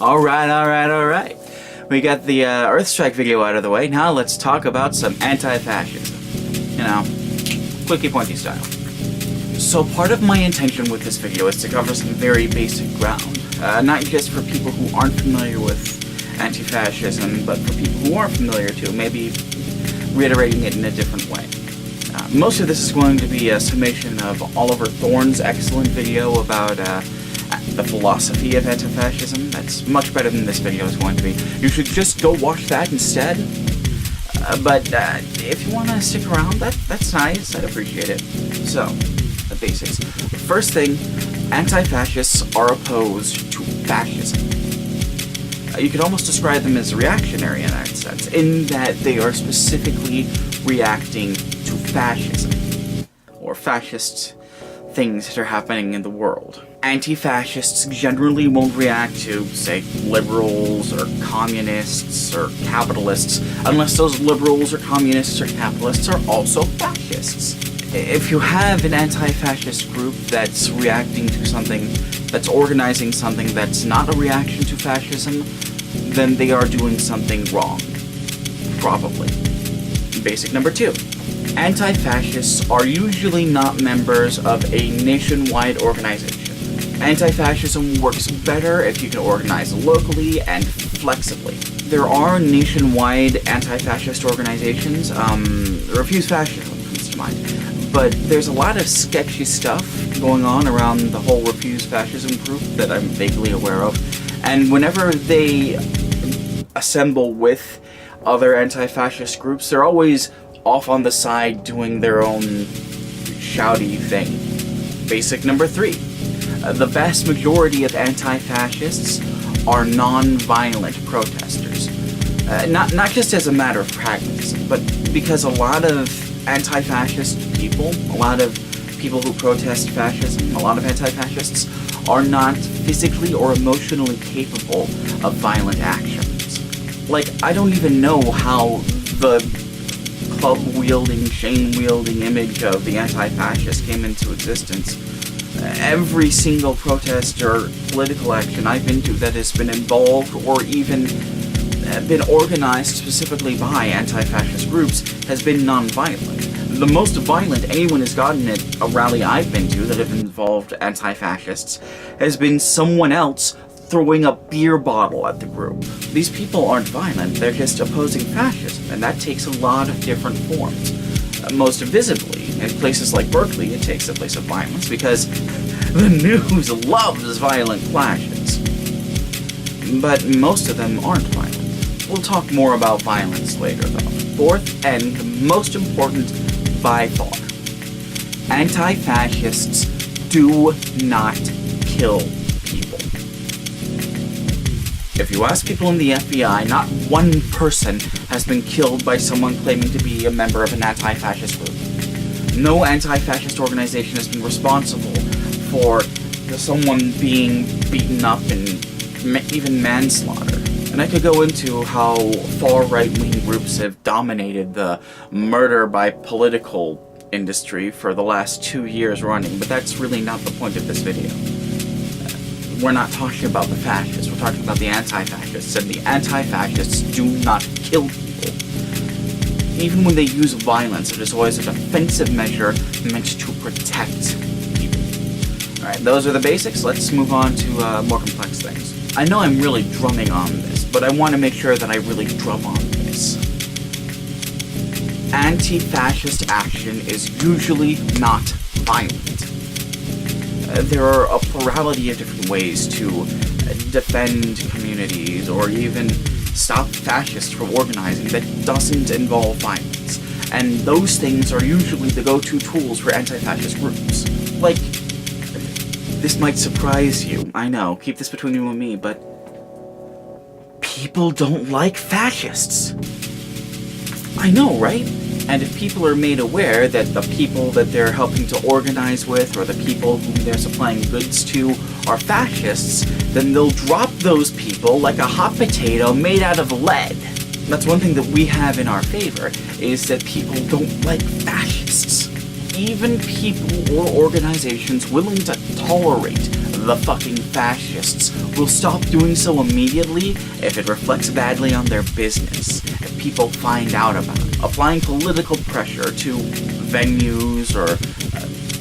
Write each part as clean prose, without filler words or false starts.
Alright. We got the Earthstrike video out of the way. Now let's talk about some anti-fascism. You know, quickie pointy style. So part of my intention with this video is to cover some very basic ground. Not just for people who aren't familiar with anti-fascism, but for people who are familiar too, maybe reiterating it in a different way. Most of this is going to be a summation of Oliver Thorne's excellent video about the philosophy of anti-fascism. That's much better than this video is going to be. You should just go watch that instead. But if you want to stick around, that's nice. I'd appreciate it. So, the basics. First thing, anti-fascists are opposed to fascism. You could almost describe them as reactionary in that sense, in that they are specifically reacting to fascism, or fascist things that are happening in the world. Anti-fascists generally won't react to, say, liberals or communists or capitalists, unless those liberals or communists or capitalists are also fascists. If you have an anti-fascist group that's reacting to something, that's organizing something that's not a reaction to fascism, then they are doing something wrong. Probably. Basic number 2. Anti-fascists are usually not members of a nationwide organization. Anti-fascism works better if you can organize locally and flexibly. There are nationwide anti-fascist organizations. Refuse Fascism comes to mind. But there's a lot of sketchy stuff going on around the whole Refuse Fascism group that I'm vaguely aware of. And whenever they assemble with other anti-fascist groups, they're always off on the side doing their own shouty thing. Basic number 3. The vast majority of anti-fascists are non-violent protesters. Not just as a matter of pragmatism, but because a lot of anti-fascist people, a lot of people who protest fascism, a lot of anti-fascists, are not physically or emotionally capable of violent actions. Like, I don't even know how the club-wielding, chain-wielding image of the anti-fascist came into existence. Every single protest or political action I've been to that has been involved or even been organized specifically by anti-fascist groups has been non-violent. The most violent anyone has gotten at a rally I've been to that have involved anti-fascists has been someone else throwing a beer bottle at the group. These people aren't violent, they're just opposing fascism, and that takes a lot of different forms. Most visibly, in places like Berkeley, it takes the place of violence because the news loves violent clashes. But most of them aren't violent. We'll talk more about violence later, though. Fourth, and the most important by far, anti-fascists do not kill people. If you ask people in the FBI, not one person has been killed by someone claiming to be a member of an anti-fascist group. No anti-fascist organization has been responsible for someone being beaten up and even manslaughter. And I could go into how far right-wing groups have dominated the murder by political industry for the last 2 years running, but that's really not the point of this video. We're not talking about the fascists, we're talking about the anti-fascists, and the anti-fascists do not kill people. Even when they use violence, it is always a defensive measure meant to protect people. Alright, those are the basics. Let's move on to more complex things. I know I'm really drumming on this, but I want to make sure that I really drum on this. Anti-fascist action is usually not violent. There are a plurality of different ways to defend communities or even stop fascists from organizing that doesn't involve violence. And those things are usually the go-to tools for anti-fascist groups. Like, this might surprise you, I know, keep this between you and me, but people don't like fascists. I know, right? And if people are made aware that the people that they're helping to organize with or the people whom they're supplying goods to are fascists, then they'll drop those people like a hot potato made out of lead. That's one thing that we have in our favor, is that people don't like fascists. Even people or organizations willing to tolerate the fucking fascists will stop doing so immediately if it reflects badly on their business, if people find out about it. Applying political pressure to venues or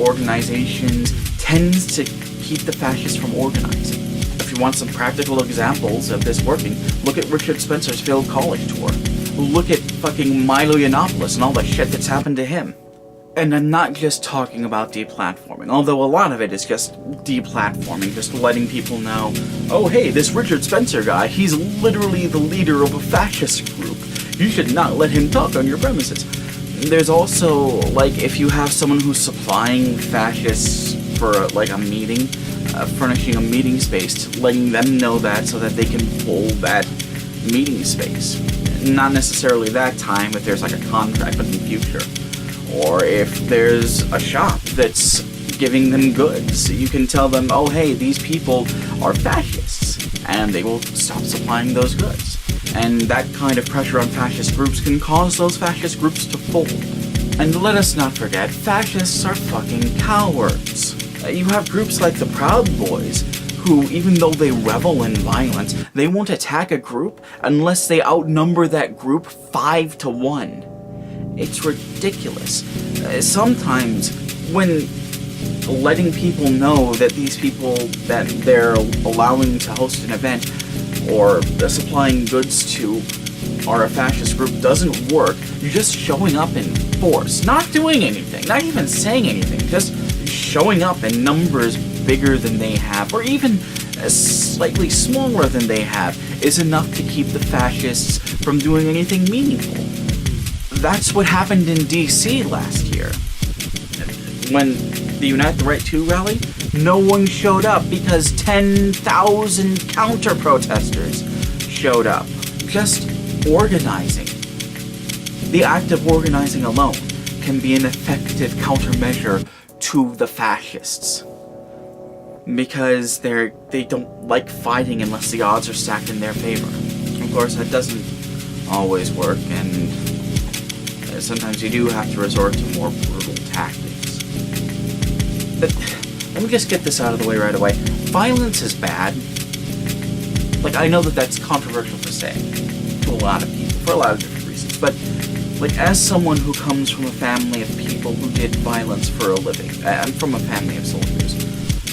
organizations tends to keep the fascists from organizing. If you want some practical examples of this working, look at Richard Spencer's failed college tour. Look at fucking Milo Yiannopoulos and all the shit that's happened to him. And I'm not just talking about deplatforming, although a lot of it is just deplatforming, just letting people know, oh hey, this Richard Spencer guy, he's literally the leader of a fascist group. You should not let him talk on your premises. There's also, like, if you have someone who's supplying fascists for, like, a meeting, furnishing a meeting space, letting them know that so that they can pull that meeting space. Not necessarily that time if there's, like, a contract, but in the future. Or if there's a shop that's giving them goods, you can tell them, oh hey, these people are fascists, and they will stop supplying those goods. And that kind of pressure on fascist groups can cause those fascist groups to fold. And let us not forget, fascists are fucking cowards. You have groups like the Proud Boys, who, even though they revel in violence, they won't attack a group unless they outnumber that group 5 to 1. It's ridiculous. Sometimes, when letting people know that these people that they're allowing to host an event or supplying goods to are a fascist group doesn't work, you're just showing up in force, not doing anything, not even saying anything, just showing up in numbers bigger than they have, or even slightly smaller than they have, is enough to keep the fascists from doing anything meaningful. That's what happened in DC last year. When the Unite the Right 2 rally, no one showed up because 10,000 counter-protesters showed up. Just organizing. The act of organizing alone can be an effective countermeasure to the fascists. Because they don't like fighting unless the odds are stacked in their favor. Of course, that doesn't always work, and sometimes you do have to resort to more brutal tactics. But let me just get this out of the way right away. Violence is bad. Like, I know that that's controversial to say to a lot of people, for a lot of different reasons, but like, as someone who comes from a family of people who did violence for a living, I'm from a family of soldiers,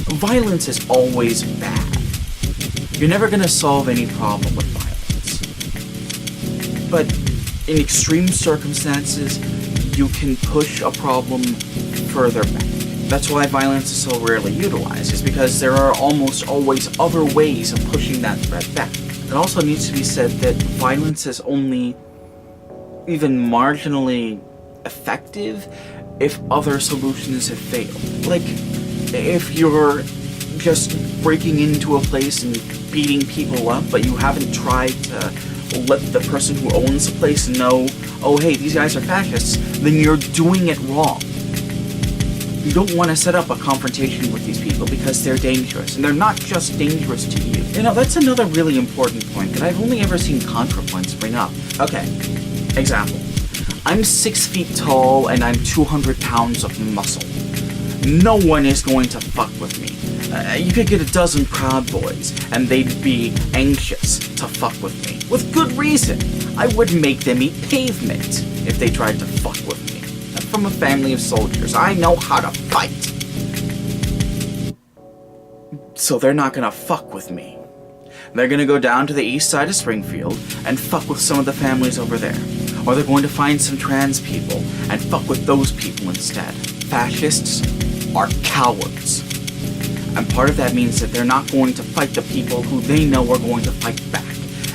violence is always bad. You're never going to solve any problem with violence. But in extreme circumstances, you can push a problem further back. That's why violence is so rarely utilized, is because there are almost always other ways of pushing that threat back. It also needs to be said that violence is only even marginally effective if other solutions have failed. Like, if you're just breaking into a place and beating people up, but you haven't tried to let the person who owns the place know, oh hey, these guys are fascists, then you're doing it wrong. You don't want to set up a confrontation with these people because they're dangerous, and they're not just dangerous to you. You know, that's another really important point that I've only ever seen ContraPoints bring up. Okay, example. I'm 6 feet tall and I'm 200 pounds of muscle. No one is going to fuck with me. You could get a dozen Proud Boys, and they'd be anxious to fuck with me. With good reason. I would make them eat pavement if they tried to fuck with me. I'm from a family of soldiers. I know how to fight. So they're not gonna fuck with me. They're gonna go down to the east side of Springfield and fuck with some of the families over there. Or they're going to find some trans people and fuck with those people instead. Fascists are cowards. And part of that means that they're not going to fight the people who they know are going to fight back.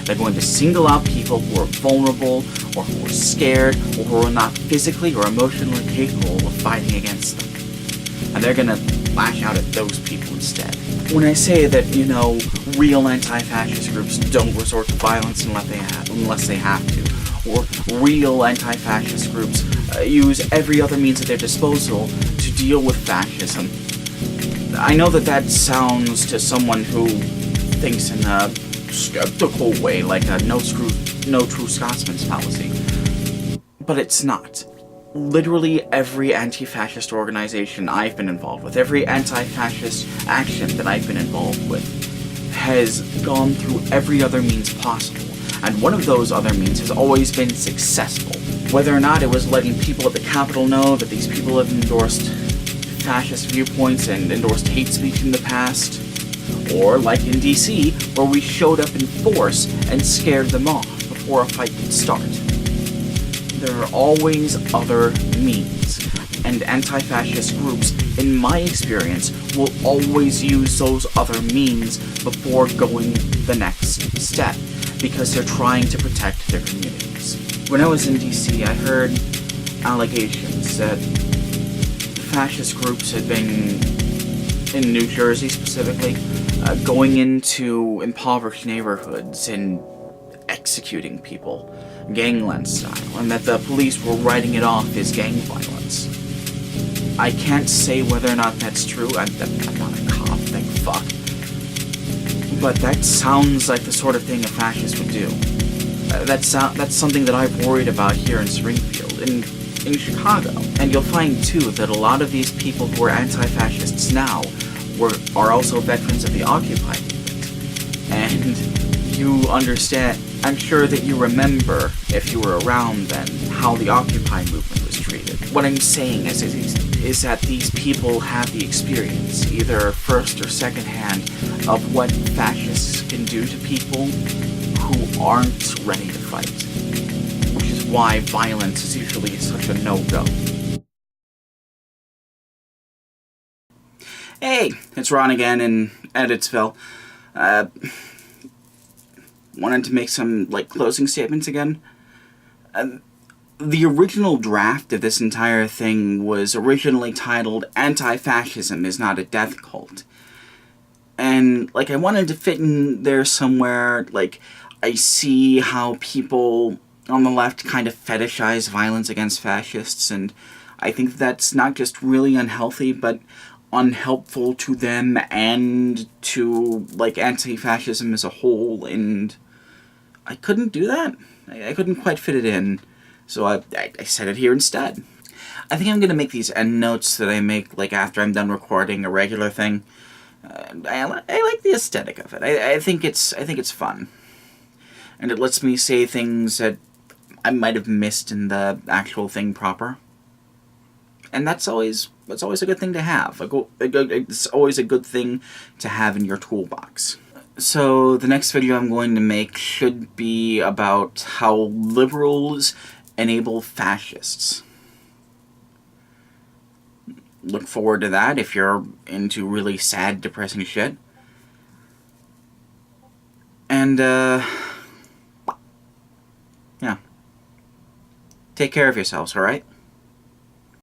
They're going to single out people who are vulnerable, or who are scared, or who are not physically or emotionally capable of fighting against them. And they're going to lash out at those people instead. When I say that, you know, real anti-fascist groups don't resort to violence unless they have to, or real anti-fascist groups use every other means at their disposal to deal with fascism, I know that sounds to someone who thinks in a skeptical way, like a no true Scotsman's policy. But it's not. literally every anti-fascist organization I've been involved with, every anti-fascist action that I've been involved with, has gone through every other means possible. And one of those other means has always been successful. Whether or not it was letting people at the Capitol know that these people have endorsed fascist viewpoints and endorsed hate speech in the past, or like in DC, where we showed up in force and scared them off before a fight could start. There are always other means, and anti-fascist groups, in my experience, will always use those other means before going the next step, because they're trying to protect their communities. When I was in DC, I heard allegations that fascist groups had been, in New Jersey specifically, going into impoverished neighborhoods and executing people, gangland style, and that the police were writing it off as gang violence. I can't say whether or not that's true. I'm not a cop, thank fuck. But that sounds like the sort of thing a fascist would do. That's something that I've worried about here in Springfield, in Chicago. And you'll find, too, that a lot of these people who are anti-fascists now are also veterans of the Occupy movement. And you understand, I'm sure that you remember, if you were around then, how the Occupy movement was treated. What I'm saying is that these people have the experience, either first or second hand, of what fascists can do to people who aren't ready to fight. Which is why violence is usually such a no-go. Hey, it's Ron again in Editsville. Wanted to make some, closing statements again. The original draft of this entire thing was originally titled Anti-Fascism is Not a Death Cult. And, I wanted to fit in there somewhere, I see how people on the left kind of fetishize violence against fascists, and I think that's not just really unhealthy, but unhelpful to them and to, anti-fascism as a whole, and I couldn't do that. I couldn't quite fit it in, so I said it here instead. I think I'm going to make these endnotes that I make, after I'm done recording a regular thing. I like the aesthetic of it. I think it's fun. And it lets me say things that I might have missed in the actual thing proper. And that's always a good thing to have. It's always a good thing to have in your toolbox. So the next video I'm going to make should be about how liberals enable fascists. Look forward to that if you're into really sad, depressing shit. And, yeah. Take care of yourselves, alright?